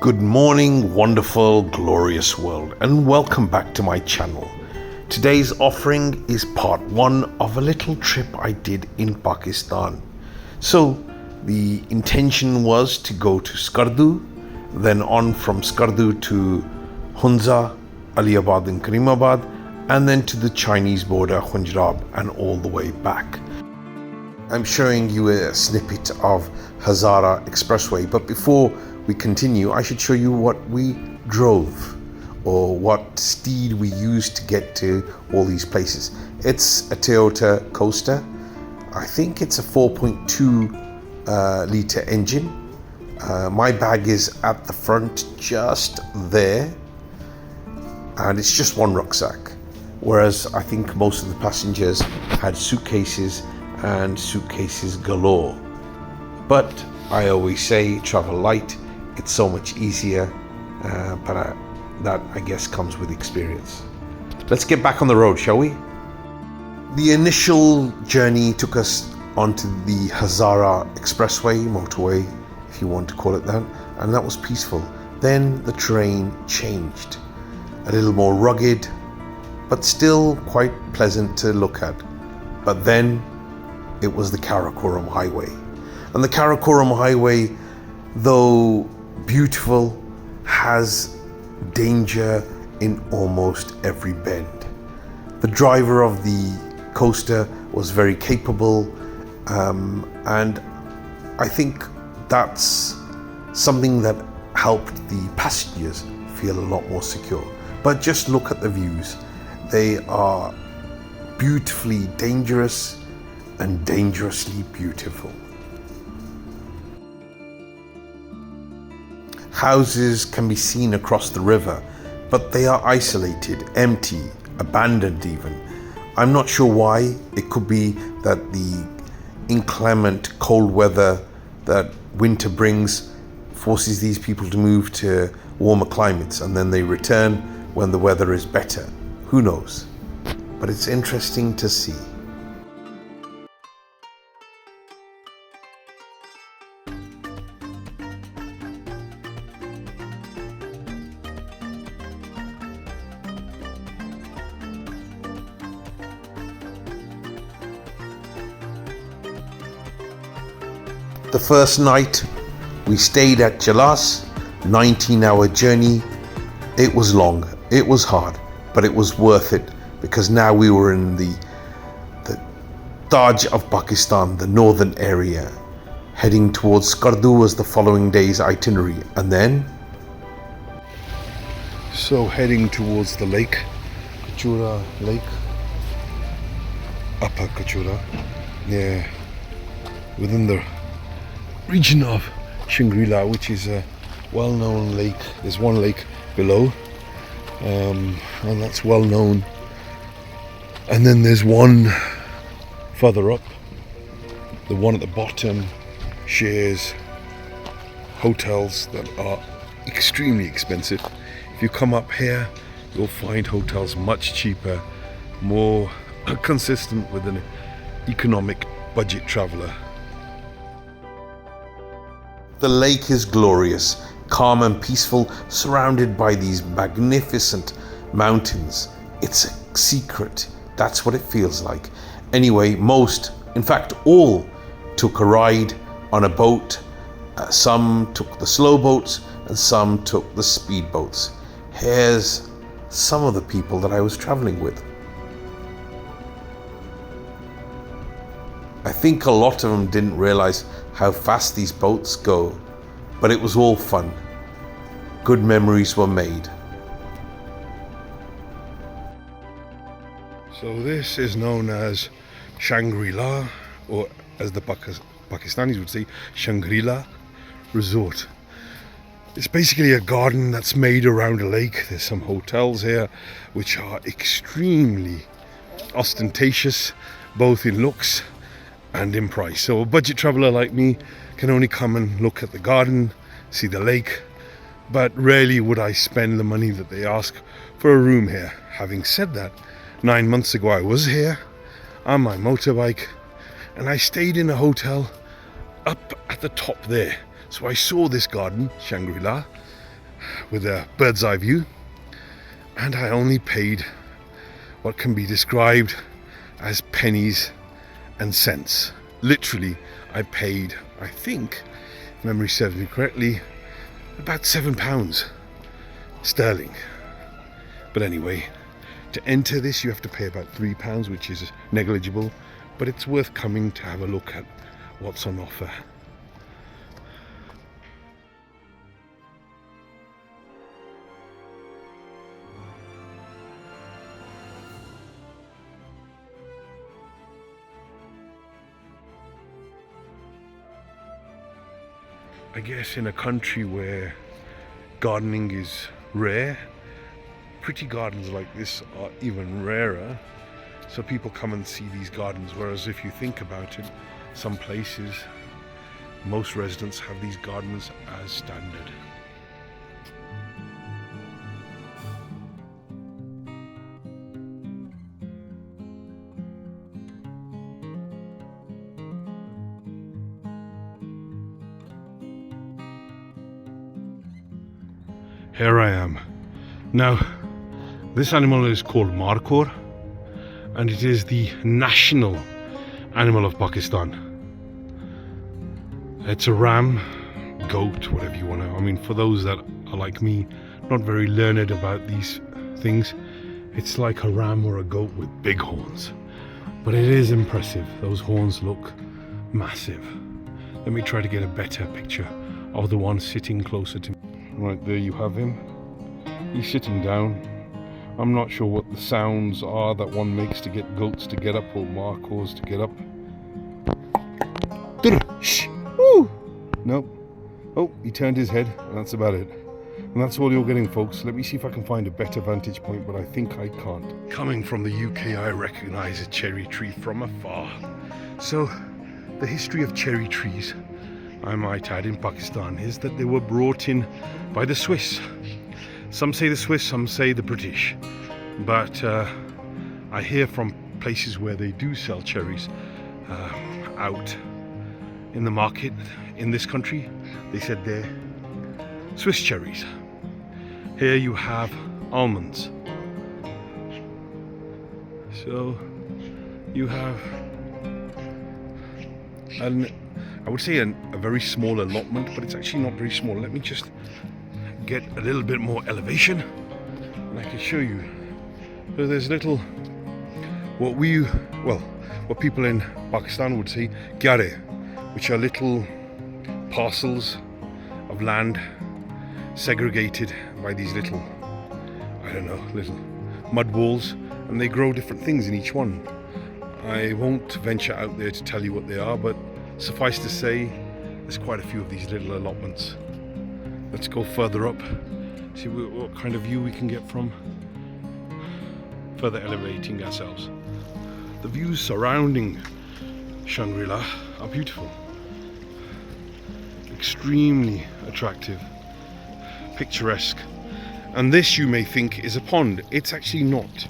Good morning, wonderful, glorious world, and welcome back to my channel. Today's offering is part one of a little trip I did in Pakistan. So the intention was to go to Skardu, then on from Skardu to Hunza, Aliabad and Karimabad, and then to the Chinese border, Punjab, and all the way back. I'm showing you a snippet of Hazara Expressway, but before we continue, I should show you what we drove or what steed we used to get to all these places. It's a Toyota Coaster. I think it's a 4.2 litre engine. My bag is at the front just there, and it's just one rucksack, whereas I think most of the passengers had suitcases and suitcases galore. But I always say travel light, it's so much easier, but that I guess comes with experience. Let's get back on the road, shall we? The initial journey took us onto the Hazara Expressway, motorway if you want to call it that, and that was peaceful. Then the terrain changed, a little more rugged, but still quite pleasant to look at. But then it was the Karakoram Highway. And the Karakoram Highway, though beautiful, has danger in almost every bend. The driver of the coaster was very capable, and I think that's something that helped the passengers feel a lot more secure. But just look at the views. They are beautifully dangerous and dangerously beautiful. Houses can be seen across the river, but they are isolated, empty, abandoned even. I'm not sure why. It could be that the inclement cold weather that winter brings forces these people to move to warmer climates, and then they return when the weather is better. Who knows? But it's interesting to see. The first night we stayed at Jalas, 19-hour journey. It was long, it was hard, but it was worth it because now we were in the Taj of Pakistan, the northern area. Heading towards Skardu was the following day's itinerary, and then heading towards the lake, Kachura Lake, Upper Kachura, within the region of Shangrila, which is a well-known lake. There's one lake below, and that's well known, and then there's one further up. The one at the bottom shares hotels that are extremely expensive. If you come up here, you'll find hotels much cheaper, more consistent with an economic budget traveler. The lake is glorious, calm and peaceful, surrounded by these magnificent mountains. It's a secret. That's what it feels like. Anyway, most, in fact all, took a ride on a boat. Some took the slow boats and some took the speed boats. Here's some of the people that I was traveling with. I think a lot of them didn't realize how fast these boats go, but it was all fun. Good memories were made. So this is known as Shangrila, or as the Pakistanis would say, Shangrila Resort. It's basically a garden that's made around a lake. There's some hotels here which are extremely ostentatious, both in looks and in price. So a budget traveler like me can only come and look at the garden, see the lake, but rarely would I spend the money that they ask for a room here. Having said that, 9 months ago I was here on my motorbike and I stayed in a hotel up at the top there. So I saw this garden, Shangrila, with a bird's eye view, and I only paid what can be described as pennies and cents. Literally, I paid, I think, if memory serves me correctly, about £7 sterling. But anyway, to enter this you have to pay about £3, which is negligible, but it's worth coming to have a look at what's on offer. I guess in a country where gardening is rare, pretty gardens like this are even rarer, so people come and see these gardens, whereas if you think about it, some places, most residents have these gardens as standard. Here I am. Now, this animal is called markhor, and it is the national animal of Pakistan. It's a ram, goat, whatever you want to. I mean, for those that are like me, not very learned about these things, it's like a ram or a goat with big horns. But it is impressive. Those horns look massive. Let me try to get a better picture of the one sitting closer to me. Right, there you have him. He's sitting down. I'm not sure what the sounds are that one makes to get goats to get up, or markhors to get up. Shh! Woo! Nope. Oh, he turned his head, and that's about it. And that's all you're getting, folks. Let me see if I can find a better vantage point, but I think I can't. Coming from the UK, I recognize a cherry tree from afar. So, the history of cherry trees, I might add, in Pakistan is that they were brought in by the Swiss. Some say the Swiss, some say the British. But I hear from places where they do sell cherries out in the market in this country, they said they're Swiss cherries. Here you have almonds. So you have I would say a very small allotment, but it's actually not very small. Let me just get a little bit more elevation and I can show you. So there's little, what people in Pakistan would say gyare, which are little parcels of land segregated by these little, little mud walls, and they grow different things in each one. I won't venture out there to tell you what they are, but suffice to say, there's quite a few of these little allotments. Let's go further up, see what kind of view we can get from further elevating ourselves. The views surrounding Shangrila are beautiful, extremely attractive, picturesque. And this, you may think, is a pond. It's actually not.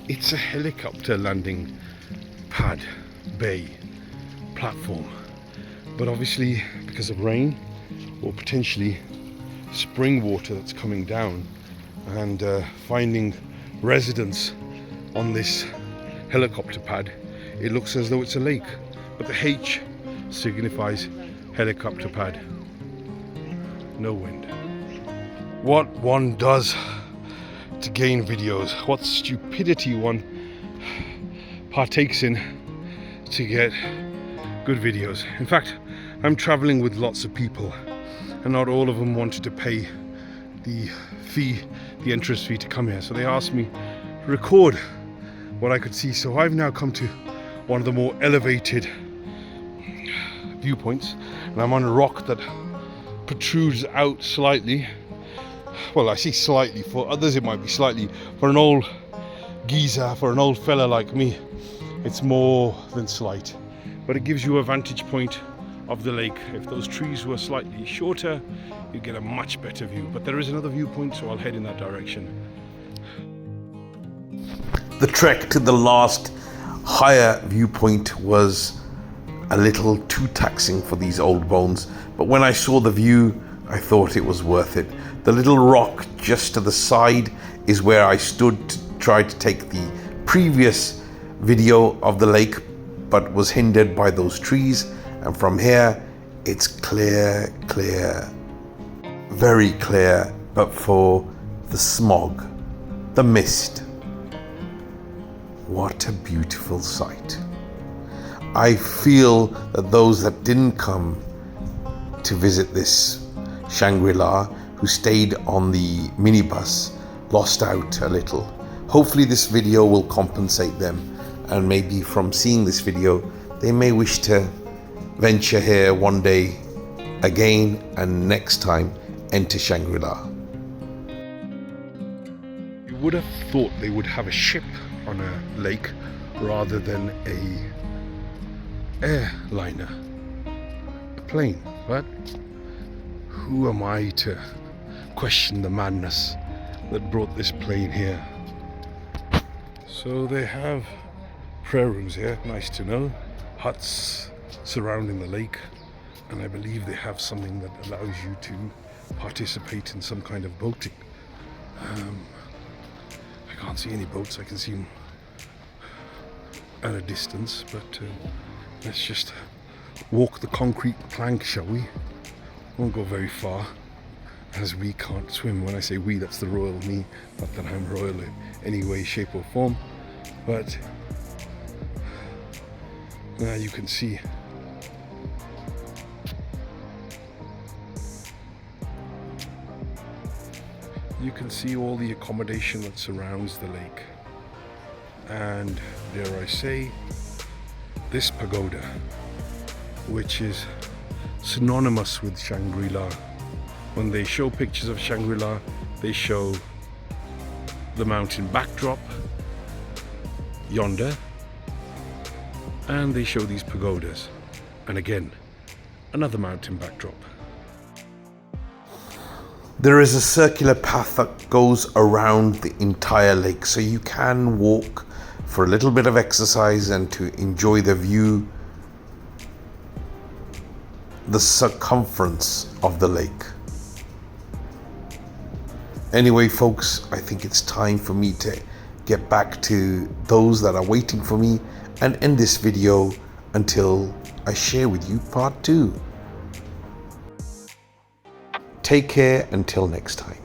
It's a helicopter landing pad, bay, platform. But obviously, because of rain or potentially spring water that's coming down and finding residence on this helicopter pad, it looks as though it's a lake. But the H signifies helicopter pad. No wind. What one does to gain videos, what stupidity one partakes in to get good videos. In fact, I'm traveling with lots of people, and not all of them wanted to pay the fee, the entrance fee to come here. So they asked me to record what I could see. So I've now come to one of the more elevated viewpoints, and I'm on a rock that protrudes out slightly. Well, I say slightly, for others it might be slightly. For an old geezer, for an old fella like me, it's more than slight. But it gives you a vantage point of the lake. If those trees were slightly shorter, you get a much better view. But there is another viewpoint, so I'll head in that direction. The trek to the last higher viewpoint was a little too taxing for these old bones, but when I saw the view, I thought it was worth it. The little rock just to the side is where I stood to try to take the previous video of the lake, but was hindered by those trees. And from here, it's clear, very clear, but for the smog, the mist. What a beautiful sight. I feel that those that didn't come to visit this Shangrila, who stayed on the minibus, lost out a little. Hopefully this video will compensate them, and maybe from seeing this video, they may wish to venture here one day again, and next time enter Shangrila. You would have thought they would have a ship on a lake rather than a airliner, a plane, but who am I to question the madness that brought this plane here? So they have prayer rooms here, nice to know, huts surrounding the lake, and I believe they have something that allows you to participate in some kind of boating. I can't see any boats, I can see them at a distance, but let's just walk the concrete plank, shall we? Won't go very far, as we can't swim. When I say we, that's the royal me, not that I'm royal in any way, shape or form, but now you can see all the accommodation that surrounds the lake, and dare I say, this pagoda, which is synonymous with Shangrila. When they show pictures of Shangrila, they show the mountain backdrop yonder, and they show these pagodas, and again another mountain backdrop. There is a circular path that goes around the entire lake, so you can walk for a little bit of exercise and to enjoy the view, the circumference of the lake. Anyway, folks, I think it's time for me to get back to those that are waiting for me and end this video until I share with you part 2. Take care until next time.